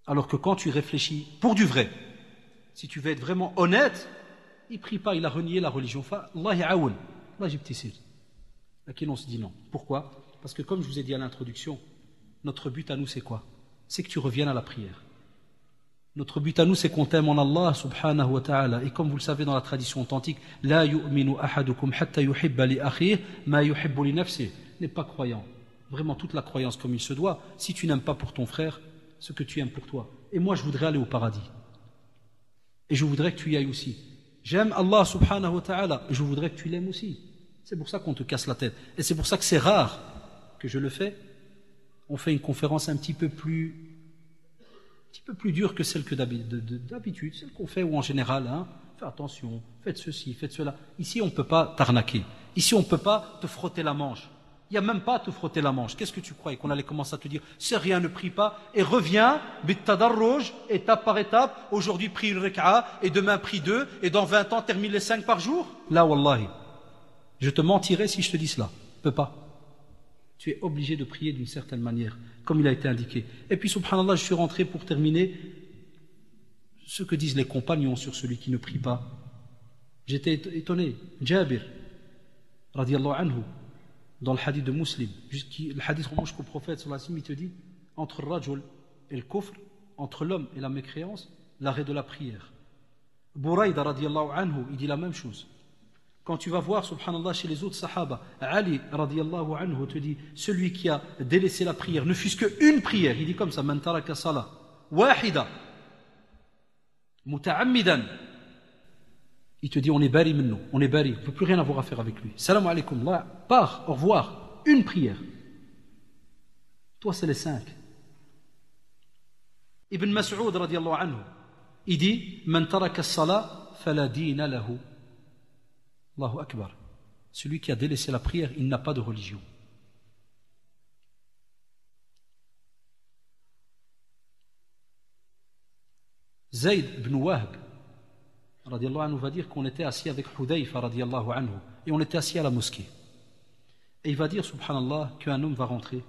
Alors que quand tu réfléchis pour du vrai, si tu veux être vraiment honnête, il ne prie pas, il a renié la religion. Allah ya'aoun, Allah j'ibtissir. À qui on se dit non. Pourquoi? Parce que comme je vous ai dit à l'introduction, notre but à nous c'est quoi? C'est que tu reviennes à la prière. Notre but à nous c'est qu'on t'aime en Allah subhanahu wa ta'ala. Et comme vous le savez dans la tradition authentique, La yu'minu ahadukum hatta yuhibba li akhihi ma yuhibbu li nafsihi. N'est pas croyant. Vraiment toute la croyance comme il se doit. Si tu n'aimes pas pour ton frère ce que tu aimes pour toi. Et moi je voudrais aller au paradis. Et je voudrais que tu y ailles aussi. J'aime Allah subhanahu wa ta'ala. Et je voudrais que tu l'aimes aussi. C'est pour ça qu'on te casse la tête. Et c'est pour ça que c'est rare que je le fais. On fait une conférence un petit peu plus dure que celle que d'habitude, celle qu'on fait ou en général, hein, faites attention, faites ceci, faites cela. Ici, on ne peut pas t'arnaquer. Ici, on ne peut pas te frotter la manche. Il n'y a même pas à te frotter la manche. Qu'est-ce que tu croyais qu'on allait commencer à te dire? C'est rien, ne prie pas, et reviens, bit-tadarruj, étape par étape. Aujourd'hui, prie une raka'a, et demain, prie 2, et dans 20 ans, termine les 5 par jour. Là, wallahi, je te mentirais si je te dis cela. Je ne peux pas. Tu es obligé de prier d'une certaine manière, comme il a été indiqué. Et puis, subhanallah, je suis rentré pour terminer ce que disent les compagnons sur celui qui ne prie pas. J'étais étonné. Jabir, radiallahu anhu, dans le hadith de Muslim, le hadith remonte jusqu'au prophète, sallallahu alayhi wa sallam, il te dit, entre le rajul et le kufr, entre l'homme et la mécréance, l'arrêt de la prière. Bouraïda, radiallahu anhu, il dit la même chose. Quand tu vas voir, subhanallah, chez les autres sahaba, Ali, radiallahu anhu, te dit, celui qui a délaissé la prière, ne fût-ce qu'une prière, il dit comme ça, man taraka salah, wahida, muta'ammidan, il te dit, on est bari minnou, on est bari, on ne peut plus rien avoir à faire avec lui. Salam alaikum, là, pars, au revoir, une prière. Toi, c'est les 5. Ibn Mas'ud, radiallahu anhu, il dit, man taraka salah, fala dina lahu. Allahu Akbar. Celui qui a délaissé la prière, il n'a pas de religion. Zayd ibn Wahb, radiallahu anhu, va dire qu'on était assis avec Hudayfa, radiallahu anhu, et on était assis à la mosquée. Et il va dire, subhanallah, qu'un homme va rentrer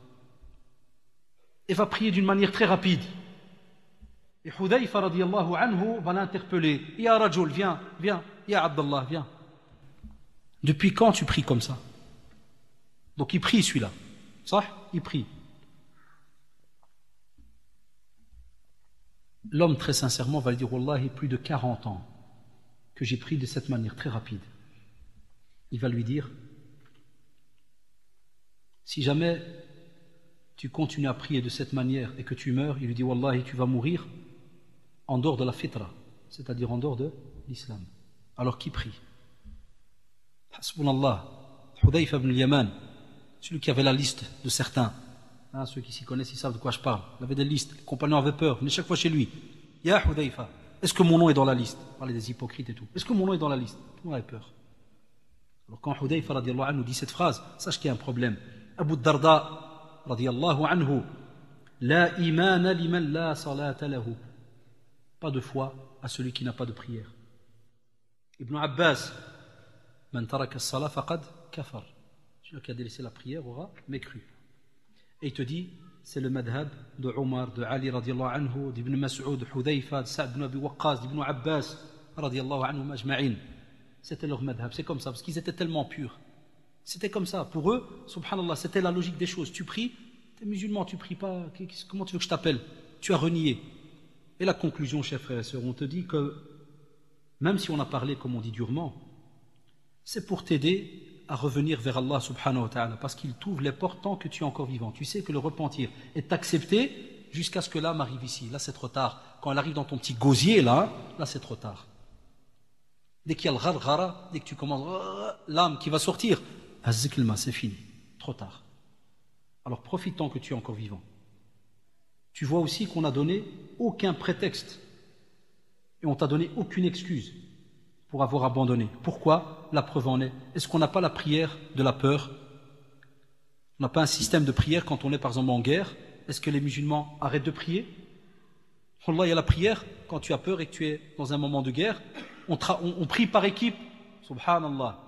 et va prier d'une manière très rapide. Et Hudayfa, radiallahu anhu, va l'interpeller. Ya Rajul, viens, viens. Ya Abdallah, viens. Depuis quand tu pries comme ça? Donc il prie celui-là. Ça, il prie. L'homme très sincèrement va lui dire, Wallahi, plus de 40 ans que j'ai prié de cette manière très rapide. Il va lui dire, si jamais tu continues à prier de cette manière et que tu meurs, il lui dit, Wallahi, tu vas mourir en dehors de la fitra, c'est-à-dire en dehors de l'islam. Alors qui prie? Hasbunallah, Hudayfa ibn al-Yaman, celui qui avait la liste de certains, hein, ceux qui s'y connaissent, ils savent de quoi je parle. Il avait des listes, les compagnons avaient peur, venaient chaque fois chez lui. Ya Hudayfa, est-ce que mon nom est dans la liste? On parlait des hypocrites et tout. Est-ce que mon nom est dans la liste? Tout le monde avait peur. Alors quand Hudayfa radiallahu anhu dit cette phrase, sache qu'il y a un problème. Abu Darda radiallahu anhu, la imana liman la salata lahu. Pas de foi à celui qui n'a pas de prière. Ibn Abbas, man taraka as-salat faqad kafar. Celui qui a délaissé la prière aura mécru. Et il te dit, c'est le madhab de Omar, de Ali radiallahu anhu, d'Ibn Mas'ud, de Hudayfa, de Sa'd ibn Abi Waqqas, d'Ibn Abbas radiallahu anhu majma'in. C'était leur madhab, c'est comme ça, parce qu'ils étaient tellement purs. C'était comme ça, pour eux, subhanallah, c'était la logique des choses. Tu pries, tu es musulman, tu pries pas, comment tu veux que je t'appelle? Tu as renié. Et la conclusion, chers frères et sœurs, on te dit que, même si on a parlé, comme on dit durement, c'est pour t'aider à revenir vers Allah subhanahu wa ta'ala, parce qu'il t'ouvre les portes tant que tu es encore vivant. Tu sais que le repentir est accepté jusqu'à ce que l'âme arrive ici. Là, c'est trop tard. Quand elle arrive dans ton petit gosier, là c'est trop tard. Dès qu'il y a le gharghara, dès que tu commences, l'âme qui va sortir, c'est fini. Trop tard. Alors profite tant que tu es encore vivant. Tu vois aussi qu'on n'a donné aucun prétexte et on t'a donné aucune excuse pour avoir abandonné. Pourquoi? La preuve en est. Est-ce qu'on n'a pas la prière de la peur? On n'a pas un système de prière quand on est par exemple en guerre? Est-ce que les musulmans arrêtent de prier? Wallah, il y a la prière quand tu as peur et que tu es dans un moment de guerre. On prie par équipe. Subhanallah.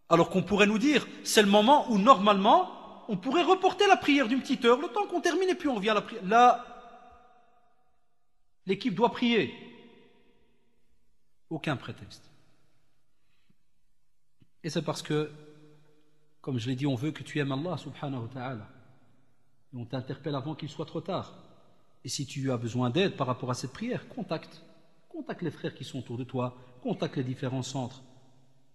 Alors qu'on pourrait nous dire, c'est le moment où normalement on pourrait reporter la prière d'une petite heure, le temps qu'on termine et puis on revient à la prière. Là, L'équipe doit prier. Aucun prétexte. Et c'est parce que, comme je l'ai dit, on veut que tu aimes Allah subhanahu wa ta'ala. Et on t'interpelle avant qu'il soit trop tard. Et si tu as besoin d'aide par rapport à cette prière, contacte les frères qui sont autour de toi, contacte les différents centres,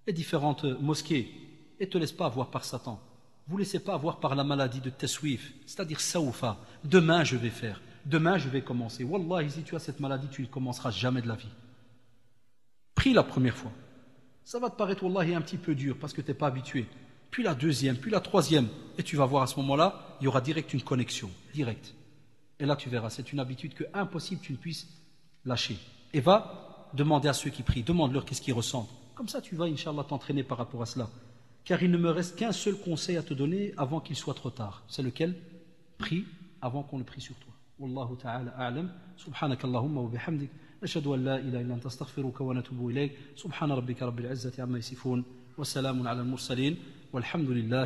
les différentes mosquées, et ne te laisse pas avoir par Satan. Vous ne laissez pas avoir par la maladie de taswif, c'est-à-dire saoufa. Demain je vais faire, demain je vais commencer. Wallahi, si tu as cette maladie, tu ne commenceras jamais de la vie. Prie la première fois. Ça va te paraître, wallahi, un petit peu dur parce que tu n'es pas habitué. Puis la deuxième, puis la troisième, et tu vas voir à ce moment-là, il y aura direct une connexion, direct. Et là tu verras, c'est une habitude que impossible tu ne puisses lâcher. Et va demander à ceux qui prient, demande-leur qu'est-ce qu'ils ressentent. Comme ça tu vas, Inch'Allah, t'entraîner par rapport à cela. Car il ne me reste qu'un seul conseil à te donner avant qu'il soit trop tard. C'est lequel? Prie avant qu'on le prie sur toi. Wallahu ta'ala a'lam. Subhanakallahumma wa bihamdik. Nashhadu an la ilaha illa anta astaghfiruka wa natubu ilayk. Subhana rabbika rabbil izzati amma yasifun. Wa salamun ala al-mursalin. Walhamdulillah.